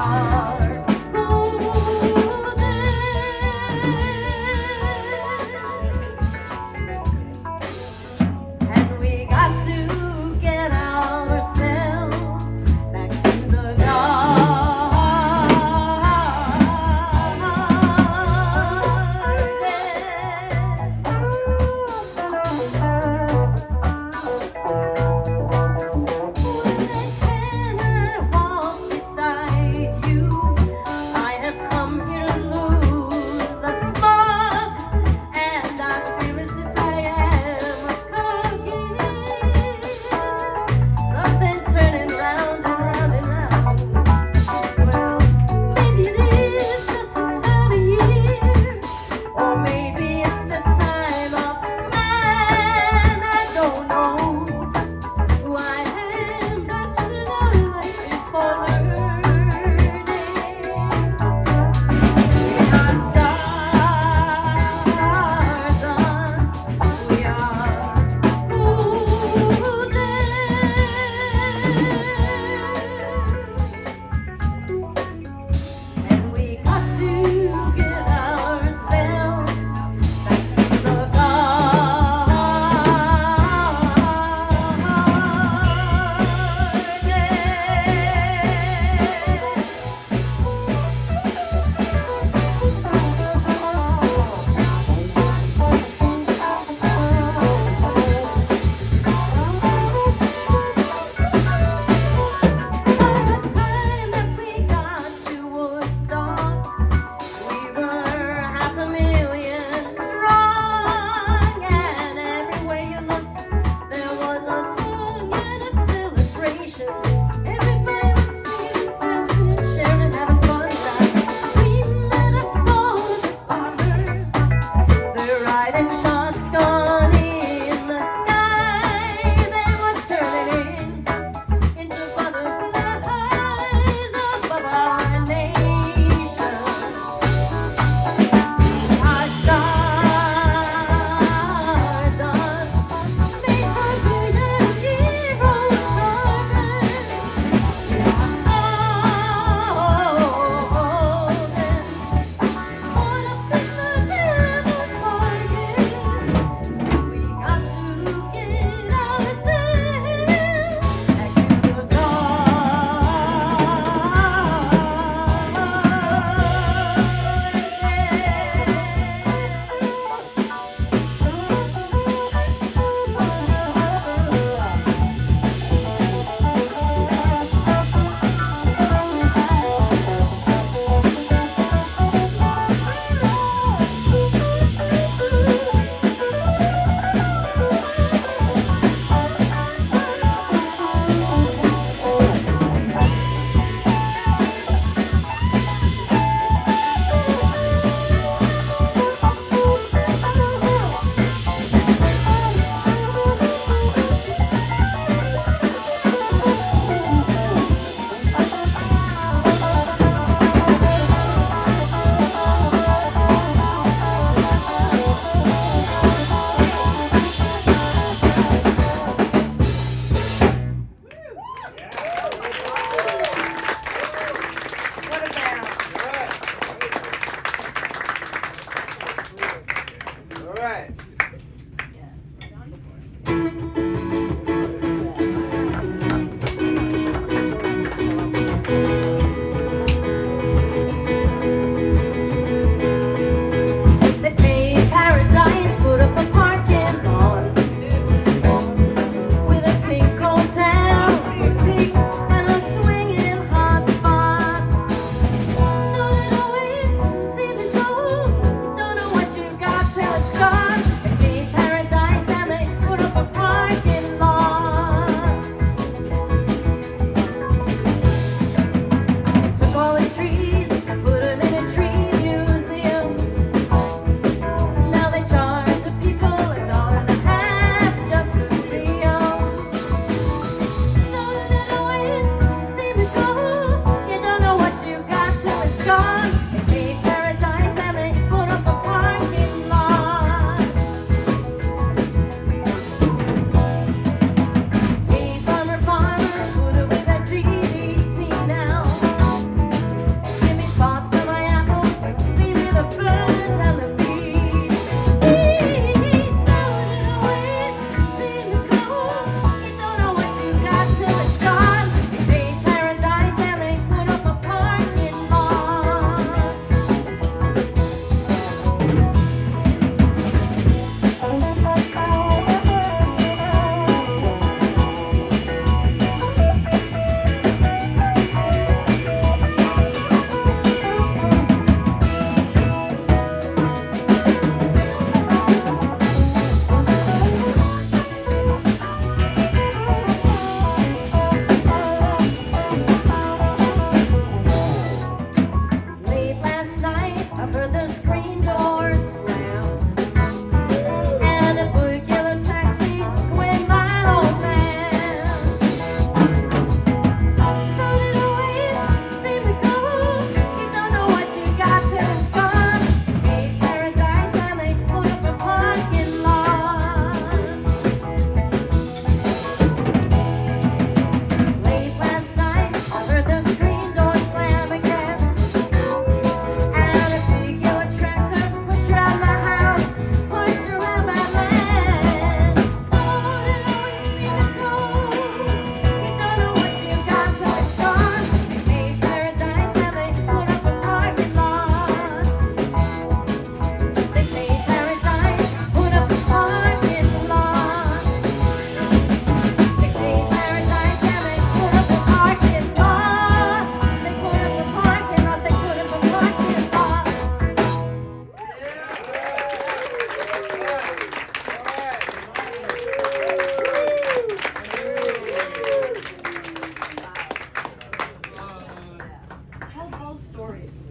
stories.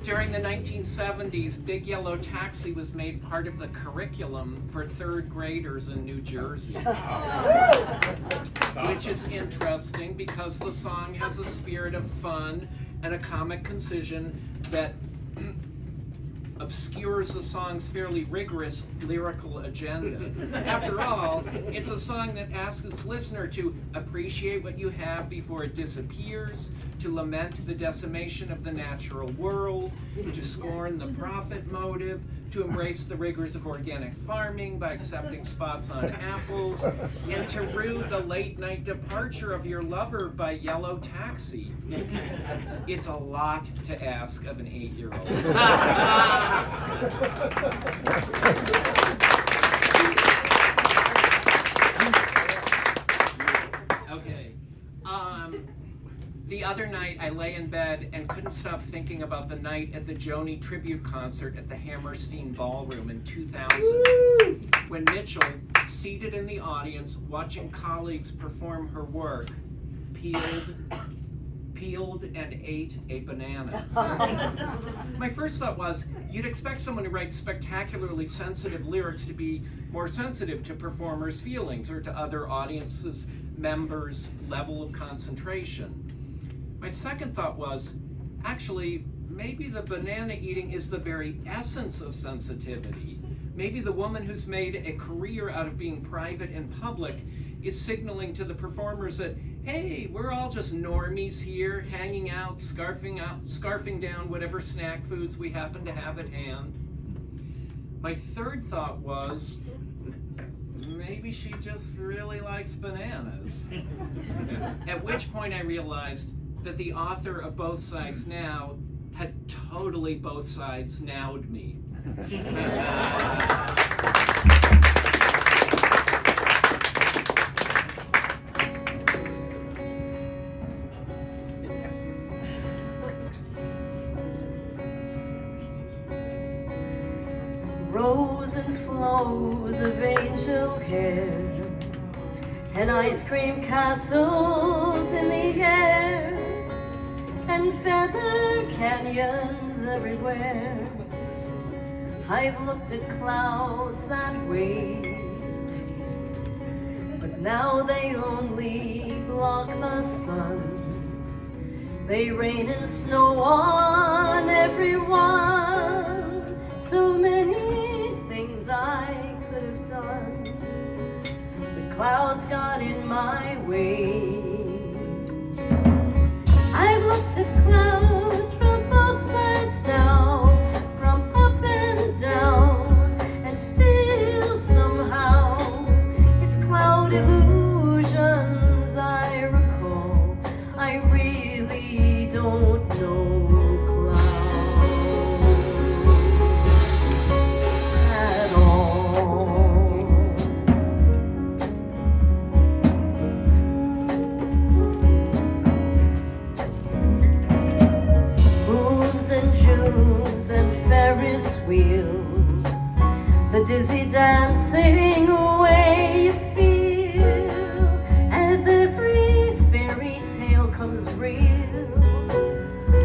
During the 1970s, Big Yellow Taxi was made part of the curriculum for third graders in New Jersey. Which is interesting because the song has a spirit of fun and a comic concision that obscures the song's fairly rigorous lyrical agenda. After all, it's a song that asks its listener to appreciate what you have before it disappears, to lament the decimation of the natural world, to scorn the profit motive, to embrace the rigors of organic farming by accepting spots on apples, and to rue the late-night departure of your lover by Yellow Taxi. It's a lot to ask of an 8-year-old. Okay. The other night, I lay in bed and couldn't stop thinking about the night at the Joni tribute concert at the Hammerstein Ballroom in 2000, when Mitchell, seated in the audience, watching colleagues perform her work, peeled and ate a banana. My first thought was, you'd expect someone who writes spectacularly sensitive lyrics to be more sensitive to performers' feelings or to other audiences' members' level of concentration. My second thought was, actually, maybe the banana eating is the very essence of sensitivity. Maybe the woman who's made a career out of being private and public is signaling to the performers that, hey, we're all just normies here, hanging out, scarfing down whatever snack foods we happen to have at hand. My third thought was, maybe she just really likes bananas. At which point I realized that the author of Both Sides Now had totally both sides nowed me. Rows and flows of angel hair and ice cream castles in the air and feather canyons everywhere. I've looked at clouds that way, but now they only block the sun. They rain and snow on everyone. So many things I could have done, but clouds got in my way. I've looked at clouds from both sides now, from up and down, and still somehow it's cloud illusions I recall. I really don't know at all. Moons and Junes and Ferris wheels, the dizzy dancing way you feel as every fairy tale comes real.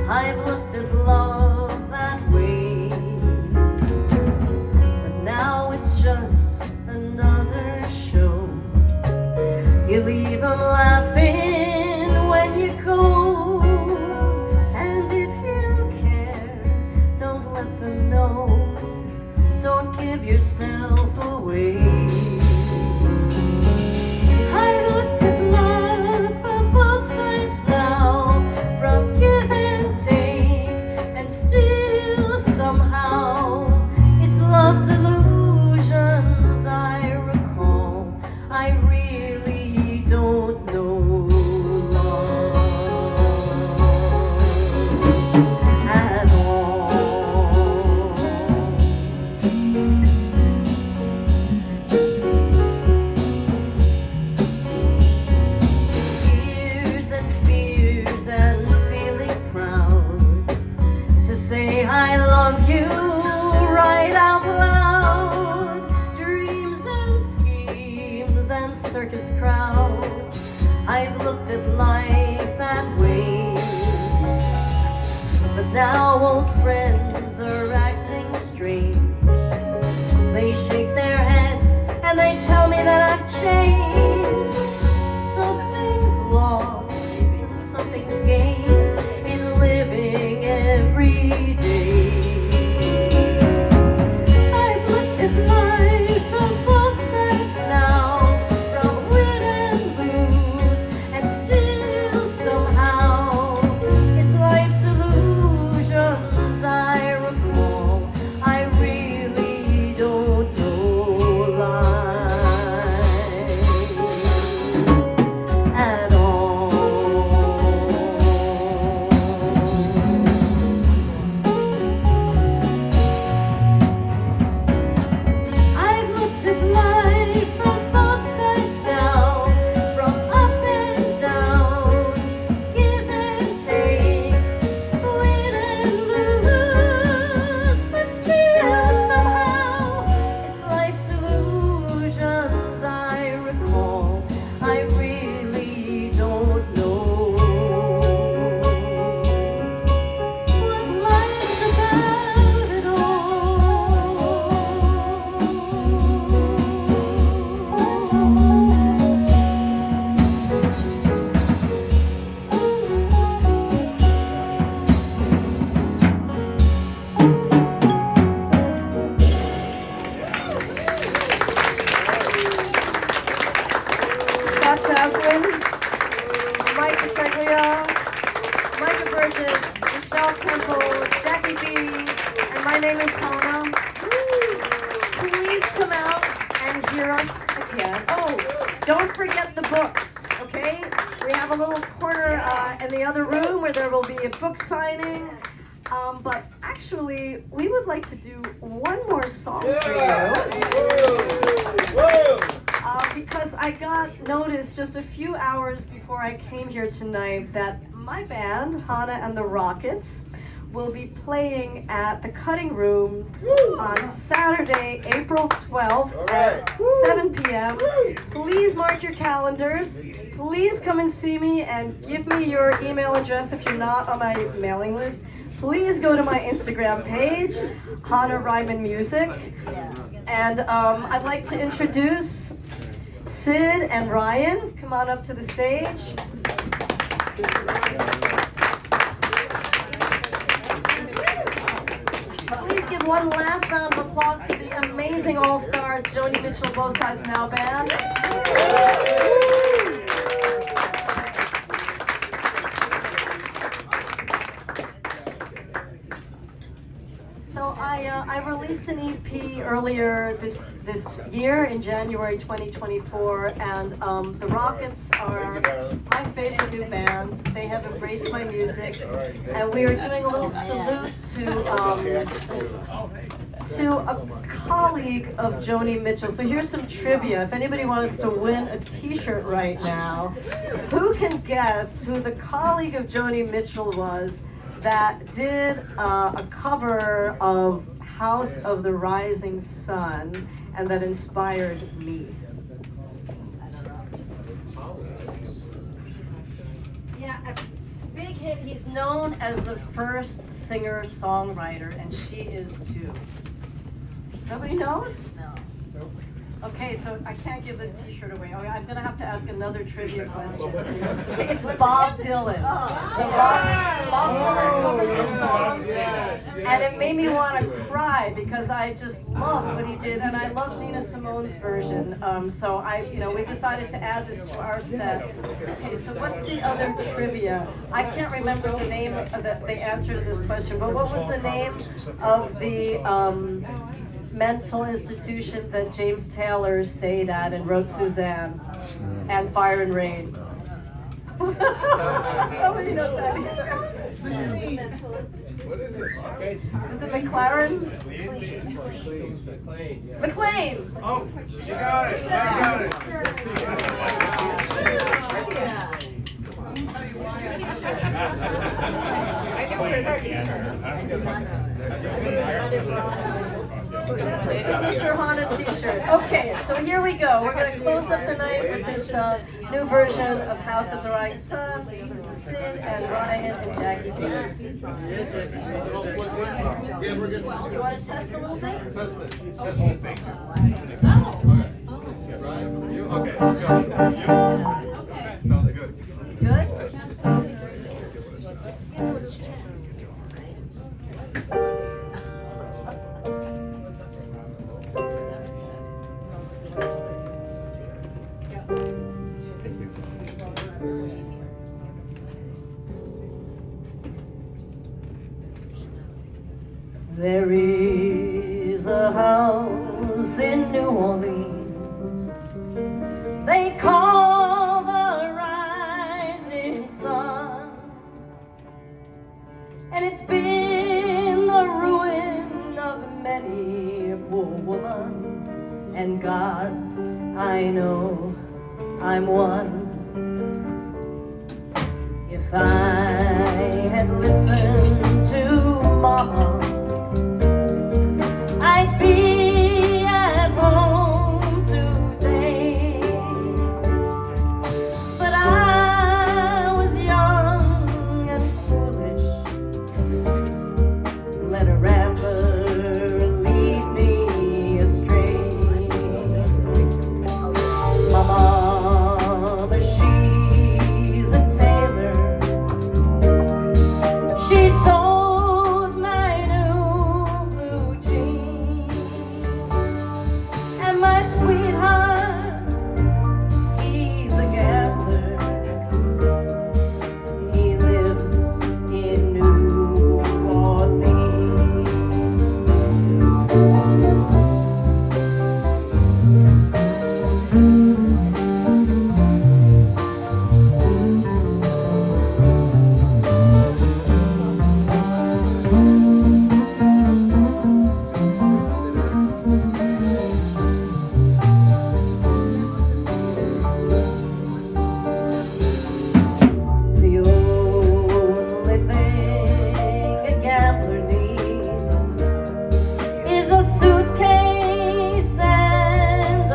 I've looked at love that way, but now it's just another show. You leave them laughing when you go, and if you care, don't let them know. Don't give yourself away. I've looked at love from both sides now, from give and take, and still somehow it's love's illusions I recall. I really don't know love at all. Years and fears and feeling proud to say I love you right out loud. Dreams and schemes and circus crowds, I've looked at life that way, but Now old friends are acting strange. They shake their heads and they tell me that I've changed. Something's lost, something's gained in living every day. I've looked at life from both sides now, from win and lose, and still somehow it's life's illusions I recall. I really don't know life at all. I've looked at life from both sides now, from up and down, give and take, win and lose, but still somehow it's life's illusions I recall. I really don't know what life's about at Scott Chaslin, Mike Caseglia, Micah Burgess, Michelle Temple, Jackie B, and my name is Hannah. Please come out and hear us again. Oh, don't forget the books, okay? We have a little corner in the other room where there will be a book signing. But actually, we would like to do one more song for you. Because I got notice just a few hours before I came here tonight that my band, Hannah and the Rockets, will be playing at the Cutting Room on Saturday, April 12th at 7 p.m. Please mark your calendars. Please come and see me and give me your email address if you're not on my mailing list. Please go to my Instagram page, Hannah Reimann Music. And I'd like to introduce Sid and Ryan. Come on up to the stage. Please give one last round of applause to the amazing all-star Joni Mitchell Both Sides Now band. So I released an EP earlier this year in January 2024, and the Rockets are my favorite new band. They have embraced my music, and we are doing a little salute to a colleague of Joni Mitchell. So here's some trivia. If anybody wants to win a t-shirt right now, who can guess who the colleague of Joni Mitchell was that did a cover of House of the Rising Sun and that inspired me? Yeah, a big hit. He's known as the first singer-songwriter, and she is too. Nobody knows? No. Okay, so I can't give the t-shirt away. Okay, I'm gonna have to ask another trivia question. Okay, it's Bob Dylan. So Bob Dylan covered this song, and it made me want to cry because I just loved what he did, and I love Nina Simone's version. So we decided to add this to our set. Okay, so what's the other trivia? I can't remember the name of the answer to this question, but what was the name of the mental institution that James Taylor stayed at and wrote Suzanne and Fire and Rain? Nobody knows that either. Is it McLaren? McLean. Oh, you got it. You got it. That's a signature Hana t-shirt. Okay, so here we go. We're going to close up the night with this new version of House of the Rising Sun. This is Sid and Ryan and Jackie B. You want to test a little bit? Test it. Okay. Okay, let's go. You? Sounds good. Good? There is a house in New Orleans they call the Rising Sun, and it's been the ruin of many a poor woman, and God, I know I'm one. If I had listened to Mama, I'd be at home today. But I was young and foolish, let a rambler lead me astray. My mama, she's a tailor. She sold my new blue jeans, and my sweetheart, he's a gambler. He lives in New Orleans. The only thing a gambler needs is a suitcase and a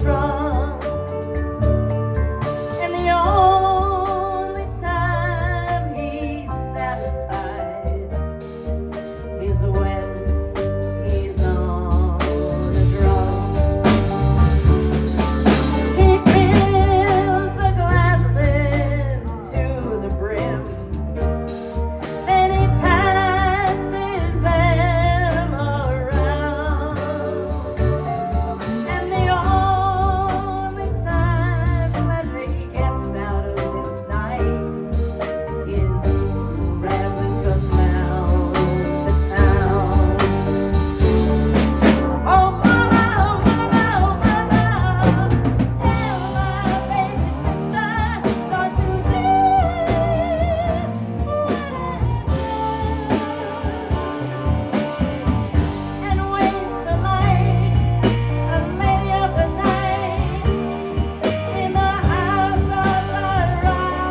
trunk. And the only time he's satisfied is when he's on a drum. He fills the glasses to the brim, then he passes them around. And the only time that he gets out of his night is rambling from town to town. Oh mama, oh mama, tell my baby sister not to live and waste her life, a lady of the night, in the house of the rising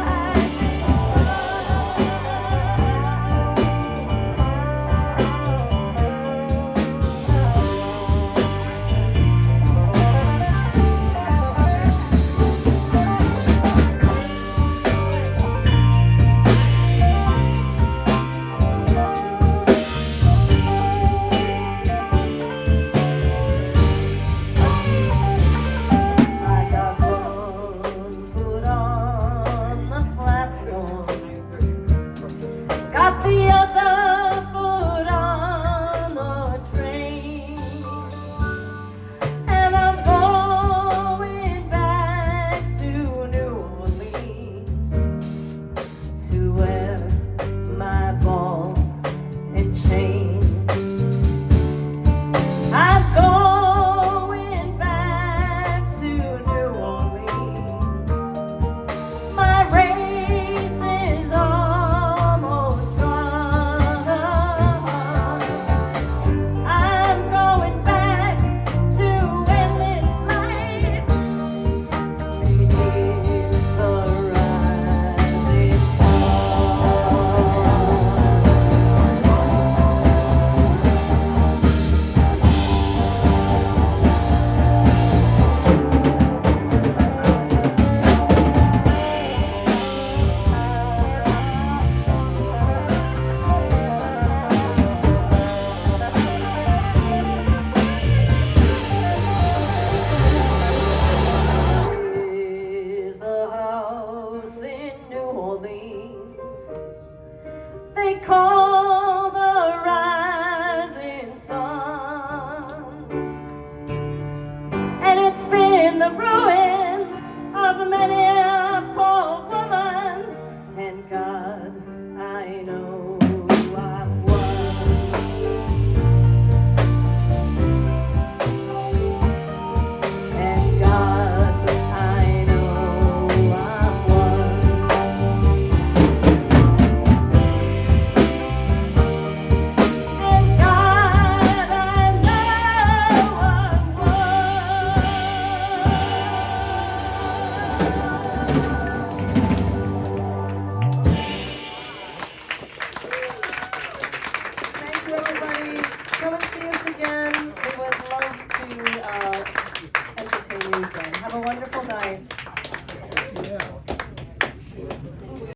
I got one foot on the platform, got the other foot on the train, and I'm going back to New Orleans to wear my ball and chain. I'm going back to New Orleans. My race is almost run. call the rising sun. And it's been the ruin of many a poor woman. And God, I know I'm one. And God, I know I'm one. And God, I know I'm one. Thank you, everybody. Come and see us again. We would love to entertain you again. Have a wonderful night.